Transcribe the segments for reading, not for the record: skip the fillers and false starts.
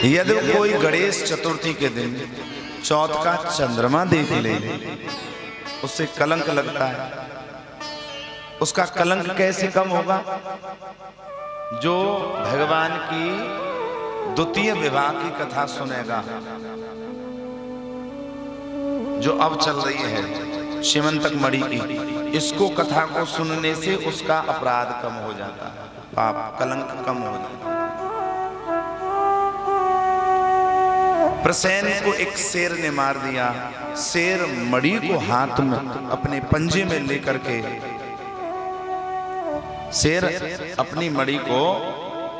यदि कोई गणेश चतुर्थी के दिन चौथ का चंद्रमा देख ले, उससे कलंक लगता है। उसका कलंक कैसे कम होगा? जो भगवान की द्वितीय विवाह की कथा सुनेगा, जो अब चल रही है शिवंतक मणि की, इसको कथा को सुनने से उसका अपराध कम हो जाता है, पाप कलंक कम हो जाता है। प्रसेन को एक शेर ने मार दिया। शेर मणि को हाथ में अपने पंजे में लेकर के, शेर अपनी मणि को,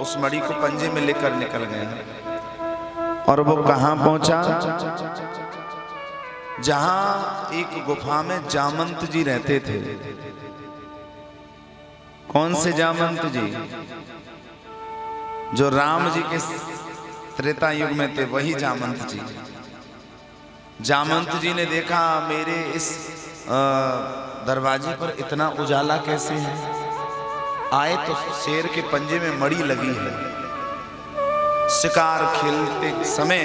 उस मणि को पंजे में लेकर निकल गया। और वो कहां पहुंचा? जहां एक गुफा में जामंत जी रहते थे। कौन से जामंत जी? जो राम जी के त्रेता युग में थे, वही जामंत जी। जामंत जी ने देखा मेरे इस दरवाजे पर इतना उजाला कैसे है? आए तो शेर के पंजे में मणि लगी है। शिकार खेलते समय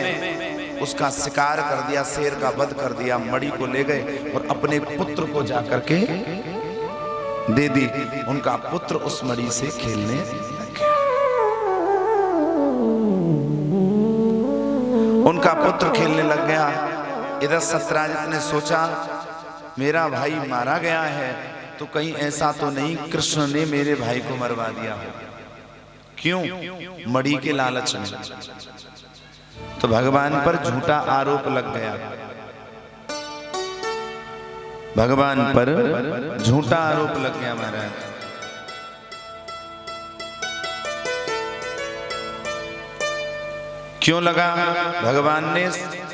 उसका शिकार कर दिया, शेर का वध कर दिया, मणि को ले गए और अपने पुत्र को जाकर के दे दी। उनका पुत्र उस मणि से खेलने लग गया। उनका पुत्र खेलने लग गया। इधर सत्यराजित ने सोचा मेरा भाई मारा गया है, तो कहीं ऐसा तो नहीं कृष्ण ने मेरे भाई को मरवा दिया हो। क्यों? मणि के लालच में। तो भगवान पर झूठा आरोप लग गया। भगवान पर झूठा आरोप लग गया महाराज। क्यों लगा? भगवान ने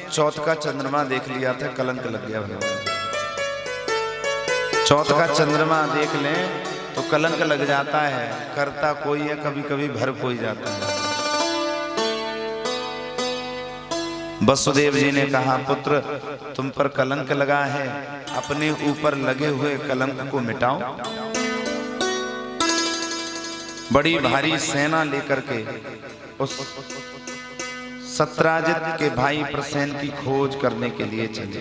चौथ का चंद्रमा देख लिया था, कलंक लग गया भगवान। चौथ का चंद्रमा देख लें तो कलंक लग जाता है। करता कोई है, कभी कभी भर कोई जाता है। वसुदेव जी ने कहा पुत्र तुम पर कलंक लगा है, अपने ऊपर लगे हुए कलंक को मिटाओ। बड़ी भारी सेना लेकर के उस सत्यराजित के भाई प्रसेन की खोज करने के लिए चले।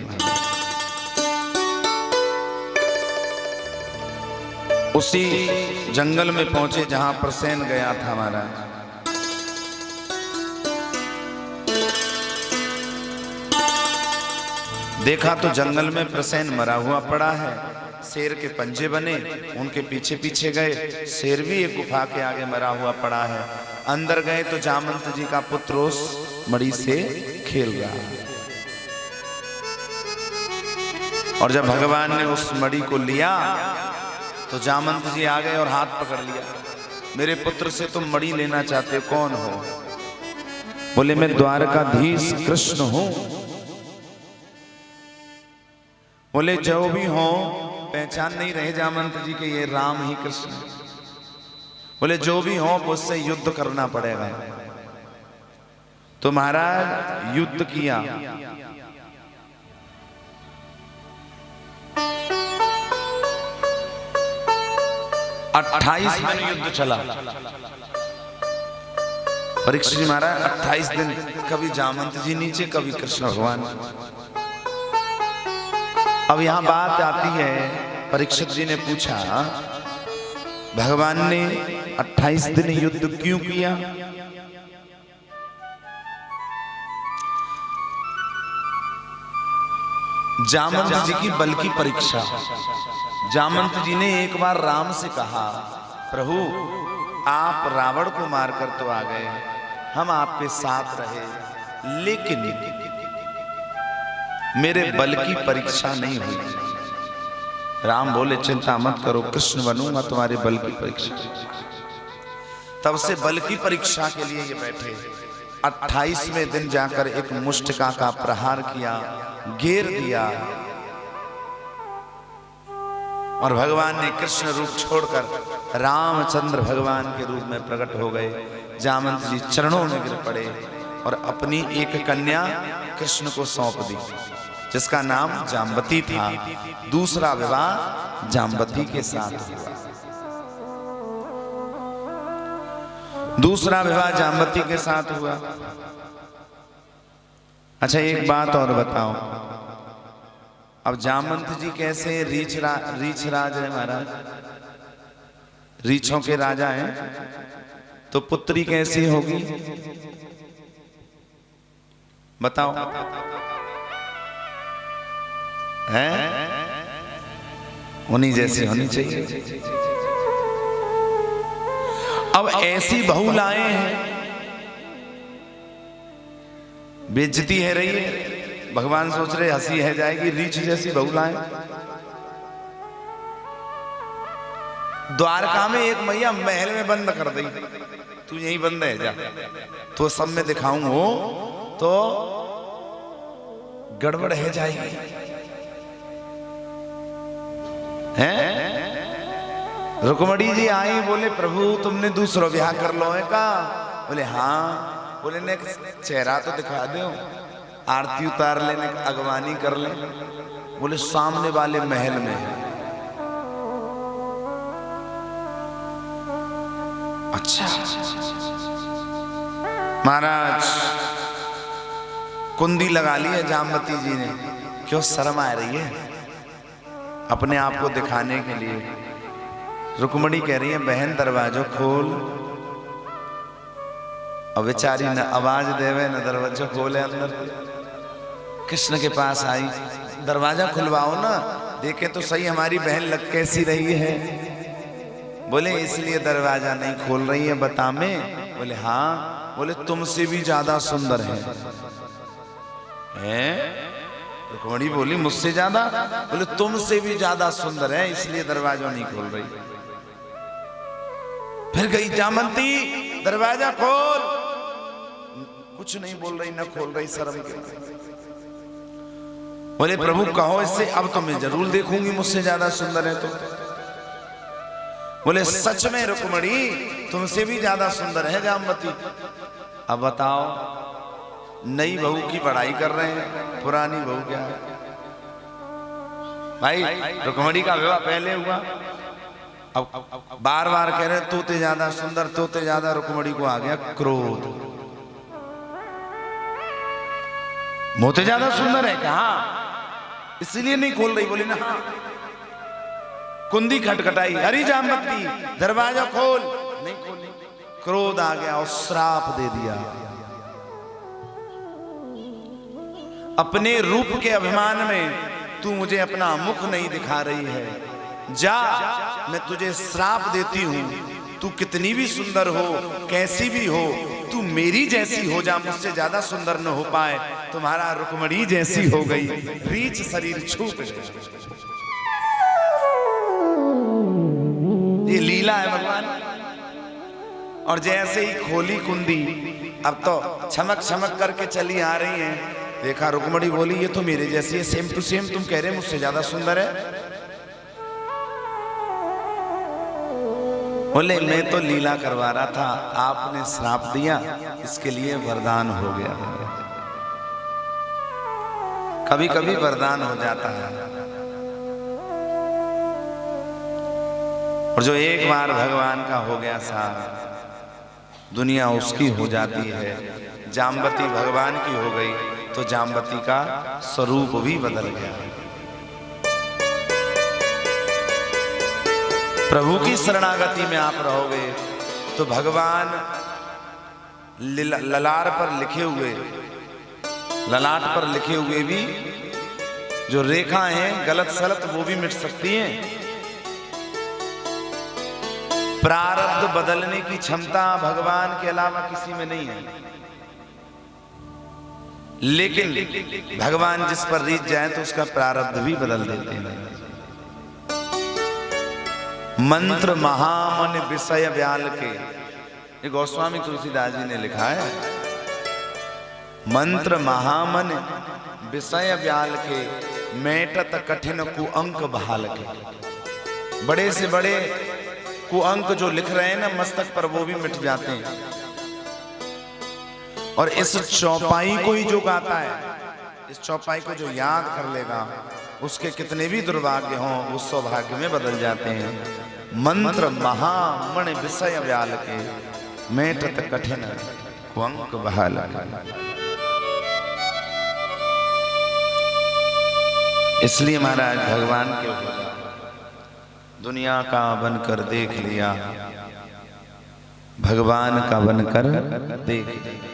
उसी जंगल में पहुंचे जहां प्रसेन गया था महाराज। देखा तो जंगल में प्रसेन मरा हुआ पड़ा है, शेर के पंजे बने, उनके पीछे पीछे गए। शेर भी एक गुफा के आगे मरा हुआ पड़ा है। अंदर गए तो जामंत जी का पुत्र उस मणि से खेल रहा है। और जब भगवान ने उस मणि को लिया तो जामंत जी आ गए और हाथ पकड़ लिया। मेरे पुत्र से तुम मणि लेना चाहते हो, कौन हो? बोले मैं द्वारकाधीश कृष्ण हूं। बोले जो भी हो, पहचान नहीं रहे जामंत जी के ये राम ही कृष्ण। बोले जो भी हो मुझसे युद्ध करना पड़ेगा। तो महाराज युद्ध किया। अट्ठाईस दिन युद्ध चला। परीक्षित जी महाराज 28 दिन, कभी जामंत जी नीचे, कभी कृष्ण भगवान। अब यहां बात आती है, परीक्षित जी ने पूछा भगवान ने 28 दिन युद्ध क्यों किया? जामंत जी की बल की परीक्षा। जामंत जी ने एक बार राम से कहा प्रभु आप रावण को मारकर तो आ गए, हम आपके साथ रहे, लेकिन मेरे बल की परीक्षा नहीं हुई। राम बोले चिंता मत करो, कृष्ण बनूंगा तुम्हारे बल की परीक्षा। तब से बल की परीक्षा के लिए ये बैठे। 28वें दिन जाकर एक मुष्टिका का प्रहार किया, घेर दिया, और भगवान ने कृष्ण रूप छोड़कर रामचंद्र भगवान के रूप में प्रकट हो गए। जामंत जी चरणों में गिर पड़े और अपनी एक कन्या कृष्ण को सौंप दी, जिसका नाम जाम्बती था। दूसरा विवाह जाम्बती के साथ हुआ। दूसरा विवाह जाम्बती के साथ हुआ। अच्छा एक बात और बताओ, अब जामवंत जी कैसे रीछ राज है महाराज, रीछों के राजा हैं, तो पुत्री कैसी होगी बताओ? हैं? उन्हीं जैसी होनी चाहिए। अब ऐसी बहू लाए हैं, बेइज्जती है रही है, भगवान सोच रहे हंसी है जाएगी, रीछ जैसी बहू लाए। द्वारका में एक मैया महल में बंद कर दी, तू यही बंद है जा, तो सब में दिखाऊं हो तो गड़बड़ है जाएगी। हैं? रुक्मणी जी आई, बोले प्रभु तुमने दूसरा ब्याह कर लो है का? बोले हाँ। बोले ने चेहरा तो दिखा दो, आरती उतार लेने, अगवानी कर ले। बोले सामने वाले महल में है। अच्छा महाराज, कुंडी लगा ली है जामवती जी ने, क्यों शर्म आ रही है अपने आप को दिखाने के लिए? रुक्मणी कह रही है बहन दरवाजो खोल। अब बेचारी न आवाज देवे न दरवाजा खोले। अंदर कृष्ण के पास आई, दरवाजा खुलवाओ ना, देखे तो सही हमारी बहन लग कैसी रही है। बोले इसलिए दरवाजा नहीं खोल रही है, बता में? बोले हाँ। बोले तुमसे भी ज्यादा सुंदर है। रुक्मणी बोली मुझसे ज्यादा? बोले तुमसे भी ज्यादा सुंदर है, इसलिए दरवाजा नहीं खोल रही। फिर गई जामवंती, दरवाजा खोल। कुछ नहीं बोल रही, न खोल रही, शर्म के। बोले प्रभु कहो इससे, अब तो मैं जरूर देखूंगी मुझसे ज्यादा सुंदर है तो। बोले सच में रुक्मणी तुमसे भी ज्यादा सुंदर है जामवती। अब बताओ, नई बहू की बड़ाई कर रहे हैं, पुरानी बहू क्या है? भाई रुक्मणी का विवाह पहले हुआ, अब बार बार कह रहे तोते ज्यादा सुंदर, तोते ज्यादा। रुक्मणी को आ गया क्रोध, मोते ज्यादा सुंदर है क्या? इसलिए नहीं खोल रही। बोली ना हाँ। कुंडी खटखटाई, अरे जामवती दरवाजा खोल, नहीं खोली। क्रोध आ गया और श्राप दे दिया। अपने रूप के अभिमान में तू मुझे अपना मुख नहीं दिखा रही है, जा मैं तुझे श्राप देती हूं। तू कितनी भी सुंदर हो, कैसी भी हो, तू मेरी जैसी हो जा, मुझसे ज्यादा सुंदर न हो पाए। तुम्हारा रुक्मणी जैसी हो गई, रीछ शरीर छूट गया। ये लीला है भगवान। और जैसे ही खोली कुंडी, अब तो चमक चमक करके चली आ रही है। देखा रुक्मणी बोली ये तो मेरे जैसी है, सेम टू सेम। तुम कह रहे मुझसे ज्यादा सुंदर है। बोले मैं तो लीला करवा रहा था, आपने श्राप दिया, इसके लिए वरदान हो गया। कभी कभी वरदान हो जाता है। और जो एक बार भगवान का हो गया साहब, दुनिया उसकी हो जाती है। जामवती भगवान की हो गई तो जामवती का स्वरूप भी बदल गया। प्रभु की शरणागति में आप रहोगे तो भगवान ललाट पर लिखे हुए भी जो रेखा हैं गलत सलत वो भी मिट सकती हैं। प्रारब्ध बदलने की क्षमता भगवान के अलावा किसी में नहीं है, लेकिन भगवान जिस पर रीझ जाए तो उसका प्रारब्ध भी बदल देते हैं। मंत्र महामन विषय व्याल के, ये गोस्वामी तुलसीदास जी ने लिखा है। मंत्र महामन विषय व्याल के, मेटत कठिन कुअंक बहाल के। बड़े से बड़े कुअंक जो लिख रहे हैं ना मस्तक पर, वो भी मिट जाते हैं। और इस चौपाई को ही जो गाता है, इस चौपाई को जो याद कर लेगा, उसके कितने भी दुर्भाग्य हों वो सौभाग्य में बदल जाते हैं। मंत्र महामण विषय व्याल के, मेटत कठिन कुअंक बहाल। इसलिए महाराज भगवान के हो जाओ, दुनिया का बनकर देख लिया, भगवान का बनकर देख लिया।